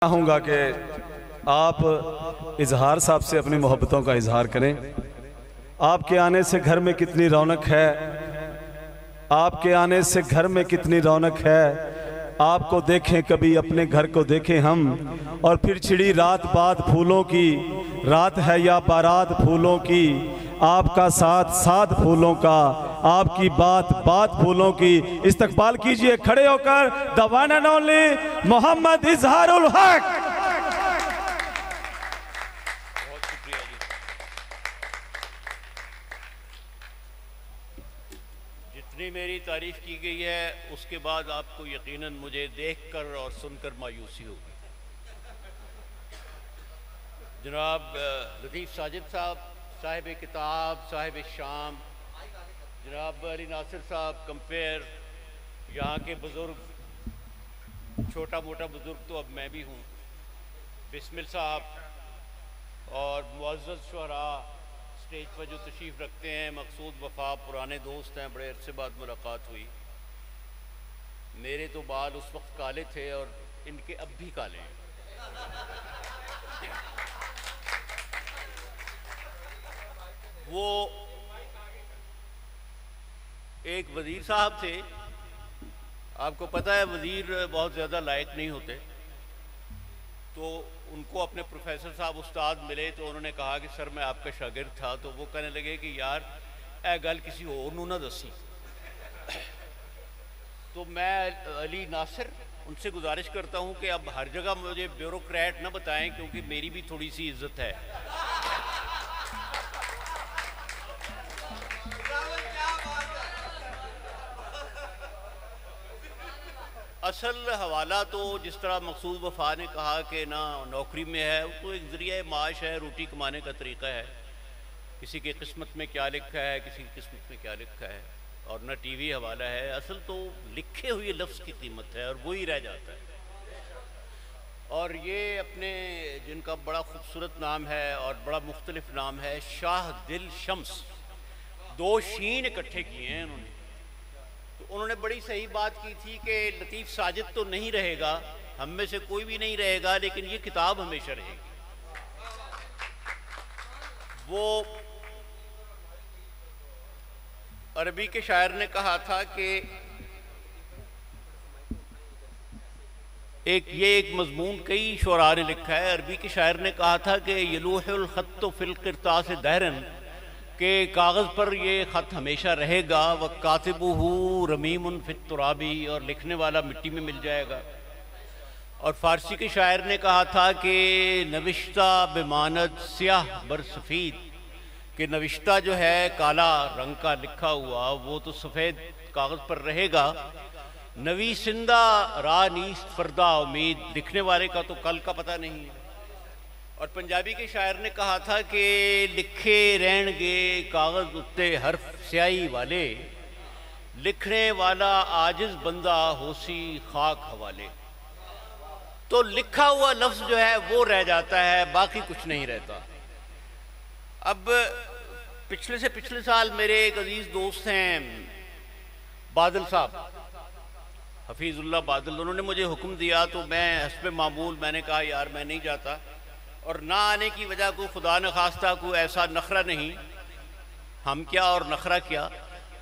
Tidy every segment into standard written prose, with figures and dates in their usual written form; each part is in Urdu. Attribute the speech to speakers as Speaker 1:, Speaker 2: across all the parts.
Speaker 1: چاہوں گا کہ آپ اظہار صاحب سے اپنی محبتوں کا اظہار کریں۔ آپ کے آنے سے گھر میں کتنی رونق ہے، آپ کے آنے سے گھر میں کتنی رونق ہے۔ آپ کو دیکھیں کبھی اپنے گھر کو دیکھیں ہم، اور پھر چھڑی رات بات پھولوں کی، رات ہے یا بارات پھولوں کی، آپ کا ساتھ ساتھ پھولوں کا، آپ کی بات بات پھولوں کی۔ استقبال کیجئے کھڑے ہو کر the one and only محمد اظہار الحق۔
Speaker 2: بہت شکریہ جی۔ جتنی میری تعریف کی گئی ہے اس کے بعد آپ کو یقیناً مجھے دیکھ کر اور سن کر مایوسی ہوگی۔ جناب لطیف ساجد صاحب، صاحب کتاب، صاحب شام، جناب علی ناصر صاحب کمپیر، یہاں کے بزرگ، چھوٹا موٹا بزرگ تو اب میں بھی ہوں، بسمل صاحب اور معزز شعراء اسٹیج پر جو تشریف رکھتے ہیں، مقصود وفا پرانے دوست ہیں، بڑے عرصے بعد ملاقات ہوئی۔ میرے تو بال اس وقت کالے تھے اور ان کے اب بھی کالے ہیں۔ وہ ایک وزیر صاحب تھے، آپ کو پتہ ہے وزیر بہت زیادہ لائق نہیں ہوتے، تو ان کو اپنے پروفیسر صاحب استاد ملے تو انہوں نے کہا کہ سر میں آپ کا شاگرد تھا، تو وہ کہنے لگے کہ یار اے گل کسی اور نو نہ دسی۔ تو میں علی ناصر ان سے گزارش کرتا ہوں کہ اب ہر جگہ مجھے بیوروکریٹ نہ بتائیں، کیونکہ میری بھی تھوڑی سی عزت ہے۔ اصل حوالہ تو جس طرح مقصود وفا نے کہا کہ نہ نوکری میں ہے، تو ایک ذریعہ معاش ہے، روٹی کمانے کا طریقہ ہے۔ کسی کی قسمت میں کیا لکھا ہے، کسی کی قسمت میں کیا لکھا ہے، اور نہ ٹی وی حوالہ ہے۔ اصل تو لکھے ہوئے لفظ کی قیمت ہے اور وہی رہ جاتا ہے۔ اور یہ اپنے جن کا بڑا خوبصورت نام ہے اور بڑا مختلف نام ہے، شاہ دل شمس، دو شین اکٹھے کیے ہیں انہوں نے۔ تو انہوں نے بڑی صحیح بات کی تھی کہ لطیف ساجد تو نہیں رہے گا، ہم میں سے کوئی بھی نہیں رہے گا، لیکن یہ کتاب ہمیشہ رہے گی۔ وہ عربی کے شاعر نے کہا تھا کہ ایک مضمون کئی شعراء نے لکھا ہے۔ عربی کے شاعر نے کہا تھا کہ یلوح الخط فی القرطاس دہرن، کہ کاغذ پر یہ خط ہمیشہ رہے گا، وَكَاتِبُهُ رَمِيمٌ فِي التُّرَابِ، اور لکھنے والا مٹی میں مل جائے گا۔ اور فارسی کے شاعر نے کہا تھا کہ نوشتہ بماند سیاہ بر سفید، کہ نوشتہ جو ہے کالا رنگ کا لکھا ہوا وہ تو سفید کاغذ پر رہے گا۔ نویسندہ راہ نیست فردا امید، لکھنے والے کا تو کل کا پتہ نہیں ہے۔ اور پنجابی کے شاعر نے کہا تھا کہ لکھے رہن گے کاغذ اتے حرف سیاہی والے، لکھنے والا عاجز بندہ ہوسی خاک حوالے۔ تو لکھا ہوا لفظ جو ہے وہ رہ جاتا ہے، باقی کچھ نہیں رہتا۔ اب پچھلے سے پچھلے سال میرے ایک عزیز دوست ہیں بادل صاحب، حفیظ اللہ بادل، انہوں نے مجھے حکم دیا، تو میں حسب معمول میں نے کہا یار میں نہیں جاتا، اور نہ آنے کی وجہ کو خدا نخواستہ کوئی ایسا نخرہ نہیں، ہم کیا اور نخرہ کیا،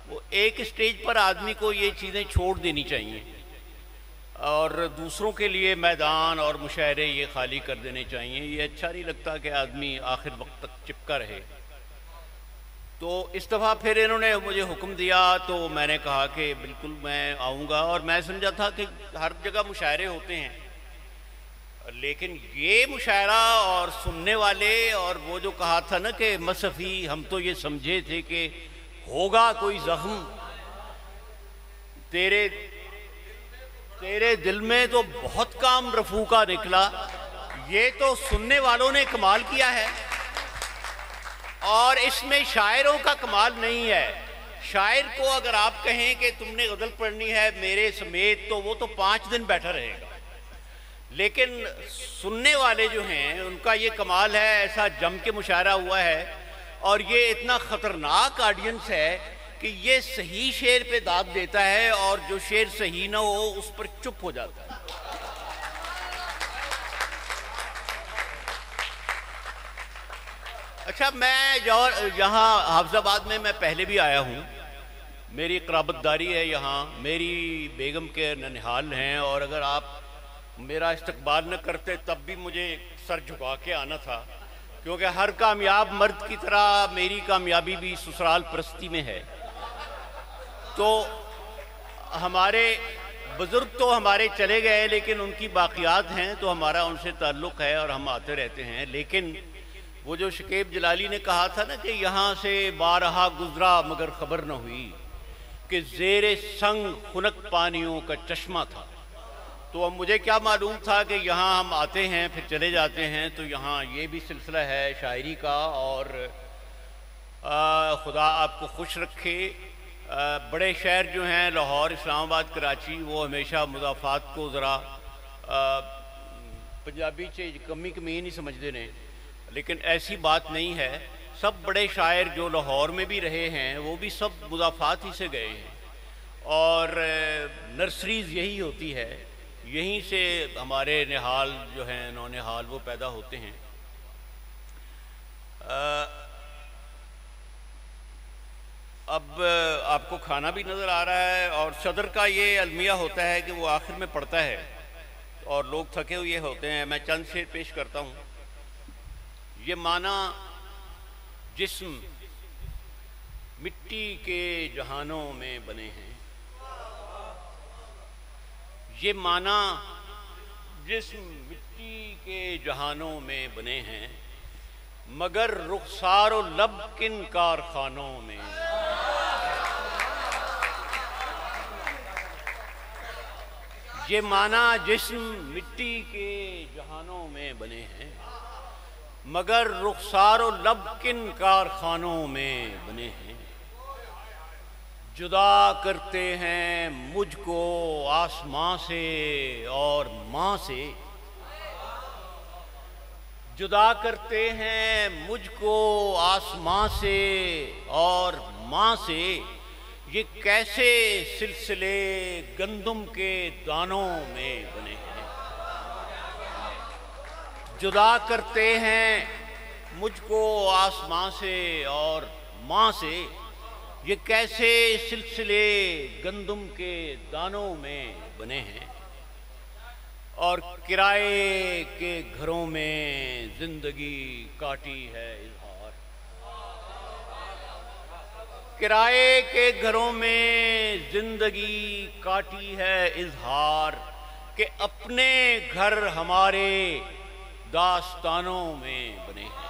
Speaker 2: وہ ایک اسٹیج پر آدمی کو یہ چیزیں چھوڑ دینی چاہیے، اور دوسروں کے لیے میدان اور مشاعرے یہ خالی کر دینے چاہیے۔ یہ اچھا نہیں لگتا کہ آدمی آخر وقت تک چپکا رہے۔ تو اس دفعہ پھر انہوں نے مجھے حکم دیا، تو میں نے کہا کہ بالکل میں آؤں گا، اور میں سمجھا تھا کہ ہر جگہ مشاعرے ہوتے ہیں، لیکن یہ مشاعرہ اور سننے والے، اور وہ جو کہا تھا نا کہ مصفی، ہم تو یہ سمجھے تھے کہ ہوگا کوئی زخم، تیرے دل میں تو بہت کام رفو کا نکلا۔ یہ تو سننے والوں نے کمال کیا ہے، اور اس میں شاعروں کا کمال نہیں ہے۔ شاعر کو اگر آپ کہیں کہ تم نے غزل پڑھنی ہے میرے سمیت، تو وہ تو 5 دن بیٹھا رہے گا، لیکن سننے والے جو ہیں ان کا یہ کمال ہے، ایسا جم کے مشاعرہ ہوا ہے، اور یہ اتنا خطرناک آڈینس ہے کہ یہ صحیح شعر پہ داد دیتا ہے، اور جو شعر صحیح نہ ہو اس پر چپ ہو جاتا ہے۔ اچھا، میں یہاں حافظ آباد میں پہلے بھی آیا ہوں، میری قرابت داری ہے یہاں، میری بیگم کے ننہال ہیں، اور اگر آپ میرا استقبال نہ کرتے تب بھی مجھے سر جھکا کے آنا تھا، کیونکہ ہر کامیاب مرد کی طرح میری کامیابی بھی سسرال پرستی میں ہے۔ تو ہمارے بزرگ تو ہمارے چلے گئے، لیکن ان کی باقیات ہیں، تو ہمارا ان سے تعلق ہے اور ہم آتے رہتے ہیں۔ لیکن وہ جو شکیب جلالی نے کہا تھا نا کہ یہاں سے بارہا گزرا مگر خبر نہ ہوئی، کہ زیر سنگ خنک پانیوں کا چشمہ تھا، تو اب مجھے کیا معلوم تھا کہ یہاں ہم آتے ہیں پھر چلے جاتے ہیں، تو یہاں یہ بھی سلسلہ ہے شاعری کا، اور خدا آپ کو خوش رکھے۔ بڑے شہر جو ہیں لاہور، اسلام آباد، کراچی، وہ ہمیشہ مضافات کو ذرا پنجابی چ کمی نہیں سمجھتے ہیں، لیکن ایسی بات نہیں ہے۔ سب بڑے شاعر جو لاہور میں بھی رہے ہیں وہ بھی سب مضافات ہی سے گئے ہیں، اور نرسریز یہی ہوتی ہے، یہیں سے ہمارے نہال جو ہیں، نو نہال، وہ پیدا ہوتے ہیں۔ اب آپ کو کھانا بھی نظر آ رہا ہے، اور صدر کا یہ المیہ ہوتا ہے کہ وہ آخر میں پڑھتا ہے اور لوگ تھکے ہوئے ہوتے ہیں۔ میں چند شعر پیش کرتا ہوں۔ یہ معنی جسم مٹی کے جہانوں میں بنے ہیں، یہ معنی جسم مٹی کے جہانوں میں بنے ہیں، مگر رخسار و لب کن کارخانوں میں۔ یہ معنی جسم مٹی کے جہانوں میں بنے ہیں، مگر رخسار و لب کن کارخانوں میں بنے ہیں۔ جدا کرتے ہیں مجھ کو آسماں سے اور ماں سے، جدا کرتے ہیں مجھ کو آسماں سے اور ماں سے، یہ کیسے سلسلے گندم کے دانوں میں بنے ہیں۔ جدا کرتے ہیں مجھ کو آسماں سے اور ماں سے، یہ کیسے سلسلے گندم کے دانوں میں بنے ہیں۔ اور کرائے کے گھروں میں زندگی کاٹی ہے اظہار، کرائے کے گھروں میں زندگی کاٹی ہے اظہار، کہ اپنے گھر ہمارے داستانوں میں بنے ہیں۔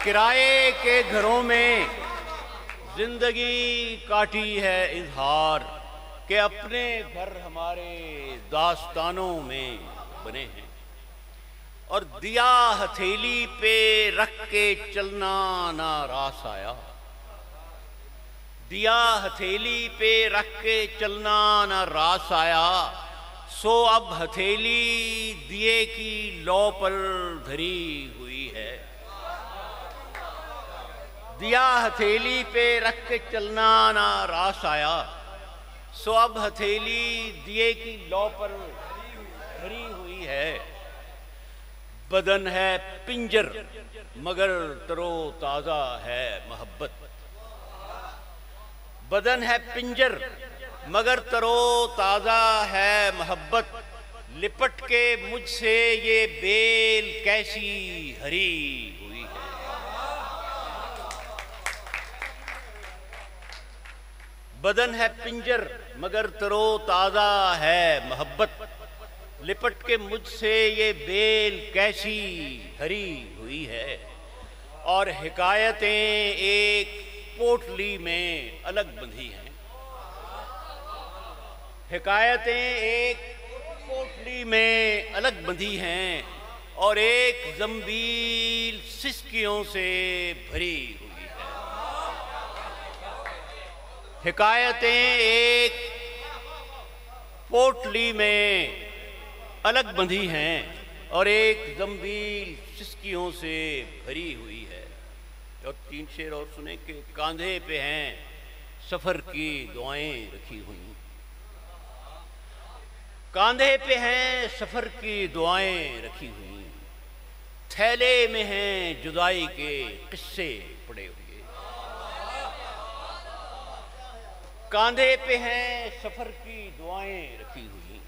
Speaker 2: کرائے کے گھروں میں زندگی کاٹی ہے اظہار، کہ اپنے گھر ہمارے داستانوں میں بنے ہیں۔ اور دیا ہتھیلی پہ رکھ کے چلنا نہ راس آیا، دیا ہتھیلی پہ رکھ کے چلنا نہ راس آیا، سو اب ہتھیلی دیے کی لو پر دھری ہوئی ہے۔ دیا ہتھیلی پہ رکھ کے چلنا نہ راس آیا، سو اب ہتھیلی دیے کی لو پر دھری ہوئی ہے۔ بدن ہے پنجر مگر ترو تازہ ہے محبت، بدن ہے پنجر مگر ترو تازہ ہے محبت، لپٹ کے مجھ سے یہ بیل کیسی ہری ہوئی ہے۔ بدن ہے پنجر مگر ترو تازہ ہے محبت، لپٹ کے مجھ سے یہ بیل کیسی ہری ہوئی ہے۔ اور حکایتیں ایک پوٹلی میں الگ بندھی ہیں، حکایتیں ایک پوٹلی میں الگ بندھی ہیں، اور ایک زنبیل سسکیوں سے بھری ہوئی ہے۔ حکایتیں ایک پوٹلی میں الگ بندھی ہیں، اور ایک زنبیل سسکیوں سے بھری ہوئی ہے۔ اور تین شعر اور سنیں کہ کاندھے پہ ہیں سفر کی دعائیں رکھی ہوئی، کاندھے پہ ہیں سفر کی دعائیں رکھی ہوئی، تھیلے میں ہیں جدائی کے قصے پڑے ہوئے، کاندھے پہ ہیں سفر کی دعائیں رکھی ہوئی،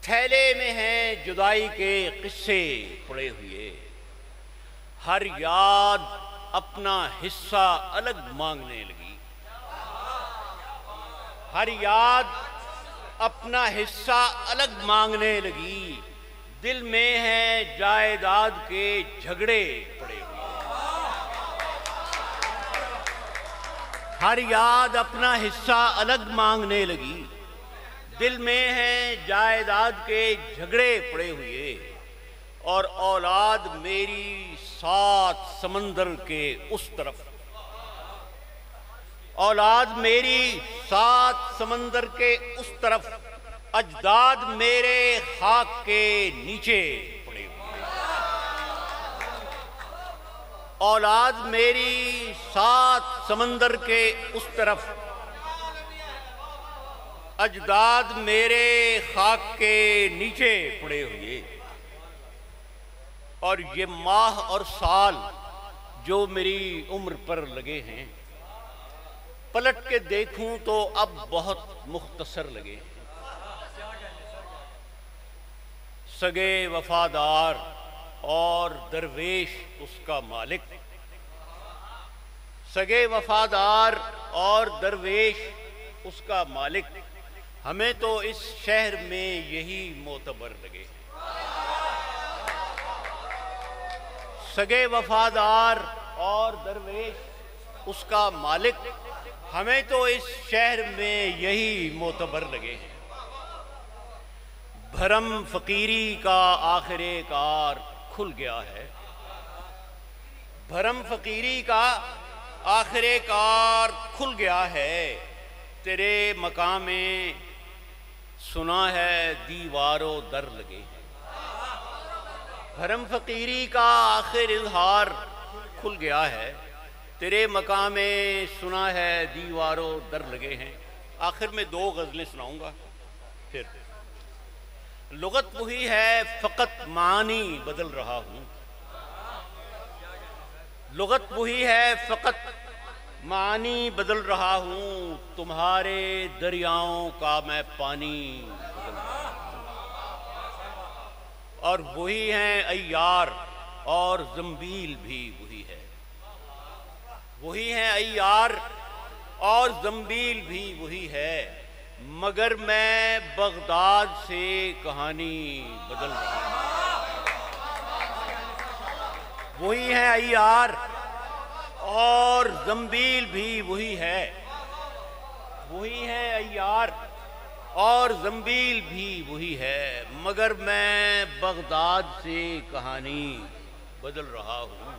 Speaker 2: تھیلے میں ہیں جدائی کے قصے پڑے ہوئے، ہر یاد اپنا حصہ الگ مانگنے لگی، ہر یاد اپنا حصہ الگ مانگنے لگی، دل میں ہے جائیداد کے جھگڑے پڑے ہوئے، ہر یاد اپنا حصہ الگ مانگنے لگی، دل میں ہے جائیداد کے جھگڑے پڑے ہوئے، اور اولاد میری 7 سمندر کے اس طرف، اولاد میری 7 سمندر کے اس طرف، اجداد میرے خاک کے نیچے پڑے ہوئے، اولاد میری 7 سمندر کے اس طرف، اجداد میرے خاک کے نیچے پڑے ہوئے، اور یہ ماہ اور سال جو میری عمر پر لگے ہیں، پلٹ کے دیکھوں تو اب بہت مختصر لگے ہیں، سگے وفادار اور درویش اس کا مالک، سگے وفادار اور درویش اس کا مالک، ہمیں تو اس شہر میں یہی معتبر لگے، سگے وفادار اور درویش اس کا مالک، ہمیں تو اس شہر میں یہی معتبر لگے ہیں، بھرم فقیری کا آخر کار کھل گیا ہے، بھرم فقیری کا آخر کار کھل گیا ہے، تیرے مقام میں سنا ہے دیواروں در لگے ہیں، بھرم فقیری کا آخر اظہار کھل گیا ہے، تیرے مقام میں سنا ہے دیواروں در لگے ہیں۔ آخر میں 2 غزلیں سناؤں گا، پھر لغت وہی ہے فقط معنی بدل رہا ہوں، لغت وہی ہے فقط معنی بدل رہا ہوں، تمہارے دریاؤں کا میں پانی بدل رہا ہوں، اور وہی ہیں ایار اور زنبیل بھی وہی ہے، وہی ہیں ایار اور زنبیل بھی وہی ہے، مگر میں بغداد سے کہانی بدل رہا ہوں، وہی ہیں ایار اور زنبیل بھی وہی ہے، وہی ہیں ایار اور زنبیل بھی وہی ہے، مگر میں بغداد سے کہانی بدل رہا ہوں،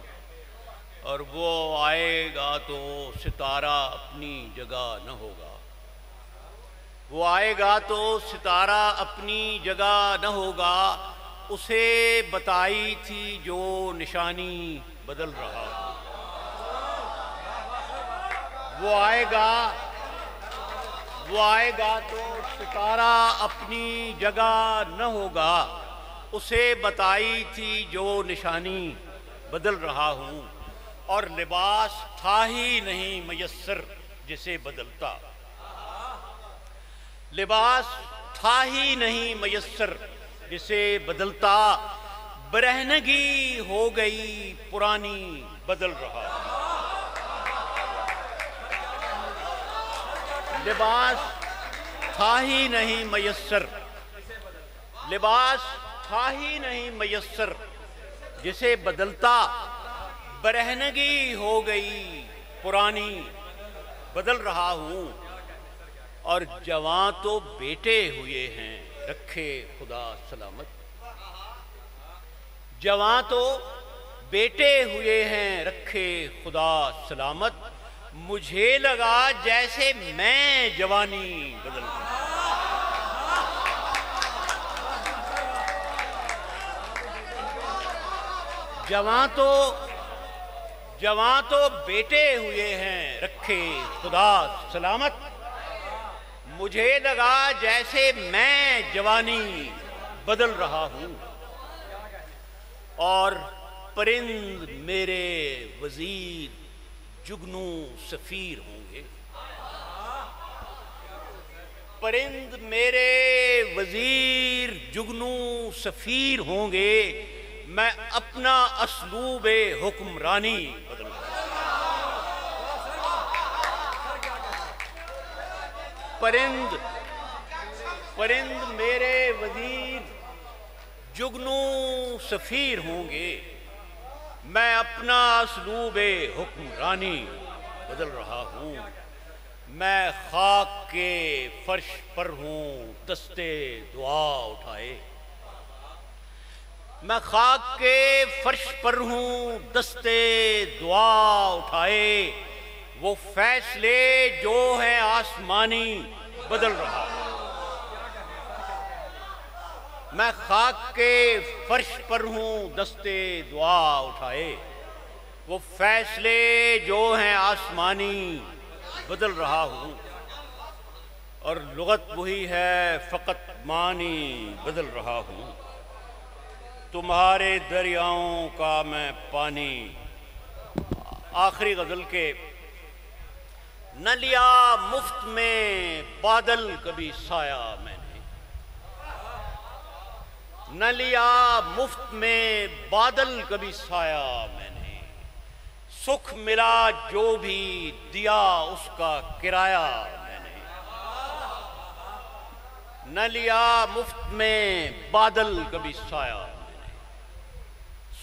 Speaker 2: اور وہ آئے گا تو ستارہ اپنی جگہ نہ ہوگا، وہ آئے گا تو ستارہ اپنی جگہ نہ ہوگا، اسے بتائی تھی جو نشانی بدل رہا ہوں، وہ آئے گا تو ستارہ اپنی جگہ نہ ہوگا، اسے بتائی تھی جو نشانی بدل رہا ہوں، اور لباس تھا ہی نہیں میسر جسے بدلتا، لباس تھا ہی نہیں میسر جسے بدلتا، برہنگی ہو گئی پرانی بدل رہا ہوں، لباس تھا ہی نہیں میسر، لباس تھا ہی نہیں میسر جسے بدلتا، برہنگی ہو گئی پرانی بدل رہا ہوں، اور جوان تو بیٹے ہوئے ہیں رکھے خدا سلامت، جوان تو بیٹے ہوئے ہیں رکھے خدا سلامت، مجھے لگا جیسے میں جوانی بدل رہا ہوں، جوان تو بیٹے ہوئے ہیں رکھے خدا سلامت، مجھے لگا جیسے میں جوانی بدل رہا ہوں، اور پرند میرے وزیر جگنو سفیر ہوں گے، پرند میرے وزیر جگنو سفیر ہوں گے، میں اپنا اسلوب حکمرانی بدلوں گا۔ پرند میرے وزیر جگنو سفیر ہوں گے، میں اپنا اسلوب حکمرانی بدل رہا ہوں۔ میں خاک کے فرش پر ہوں دستے دعا اٹھائے، میں خاک کے فرش پر ہوں دستے دعا اٹھائے، وہ فیصلے جو ہیں آسمانی بدل رہا ہوں۔ میں خاک کے فرش پر ہوں دستے دعا اٹھائے، وہ فیصلے جو ہیں آسمانی بدل رہا ہوں، اور لغت وہی ہے فقط معنی بدل رہا ہوں۔ تمہارے دریاؤں کا میں پانی، آخری غزل کے نہ لیا مفت میں بادل کبھی سایہ میں نے، نہ لیا مفت میں بادل کبھی سایہ میں نے، سکھ ملا جو بھی دیا اس کا کرایہ میں نے، نہ لیا مفت میں بادل کبھی سایہ میں نے،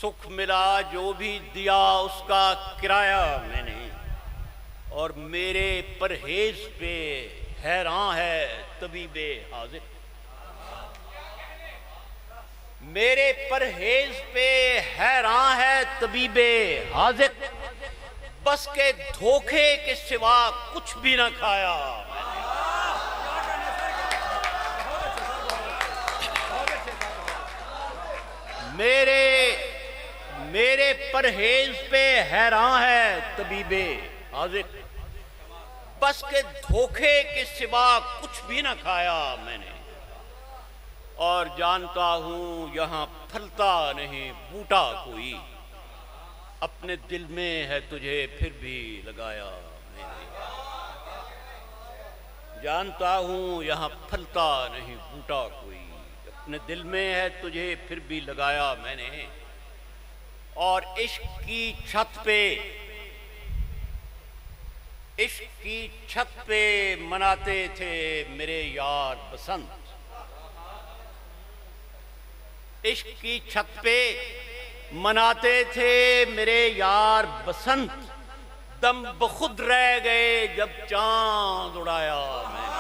Speaker 2: سکھ ملا جو بھی دیا اس کا کرایہ میں نے، اور میرے پرہیز پہ حیراں ہے طبیب حاذق، میرے پرہیز پہ حیراں ہے طبیب حاذق، بس کے دھوکے کے سوا کچھ بھی نہ کھایا میں نے، میرے پرہیز پہ حیراں ہے طبیب حاذق، بس کے دھوکے کے سوا کچھ بھی نہ کھایا میں نے، اور جانتا ہوں یہاں پھلتا نہیں بوٹا کوئی، اپنے دل میں ہے تجھے پھر بھی لگایا میں نے، جانتا ہوں یہاں پھلتا نہیں بوٹا کوئی، اپنے دل میں ہے تجھے پھر بھی لگایا میں نے، اور عشق کی چھت پہ مناتے تھے میرے یار بسنت، عشق کی چھت پہ مناتے تھے میرے یار بسنت، دم بخود رہ گئے جب چاند اڑایا میں نے،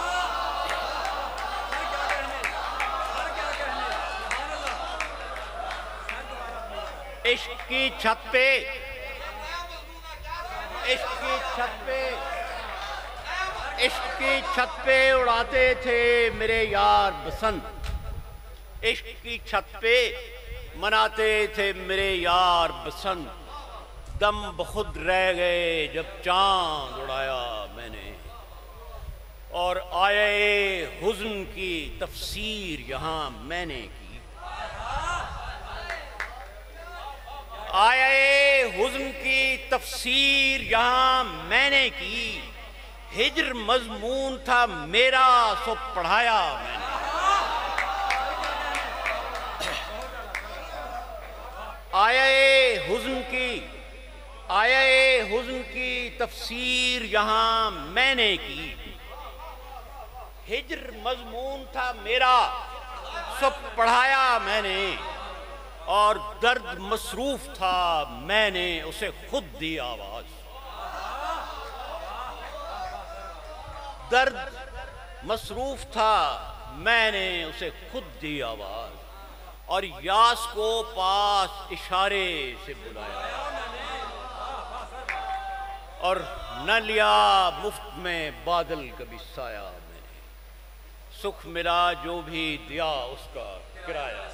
Speaker 2: عشق کی چھت پہ اڑاتے تھے میرے یار بسنت، عشق کی چھت پہ مناتے تھے میرے یار بسنت، دم بخود رہ گئے جب چاند اڑایا میں نے، اور آیے حزن کی تفسیر یہاں میں نے کی، آیے حزن کی تفسیر یہاں میں نے کی، ہجر مضمون تھا میرا سو پڑھایا میں نے، آیے حزن کی تفسیر یہاں میں نے کی، ہجر مضمون تھا میرا سب پڑھایا میں نے، اور درد مصروف تھا میں نے اسے خود دی آواز، درد مصروف تھا میں نے اسے خود دی آواز، اور یاس کو پاس اشارے سے بلایا، اور نہ لیا مفت میں بادل کبھی سایہ میں نے، سکھ ملا جو بھی دیا اس کا کرایہ۔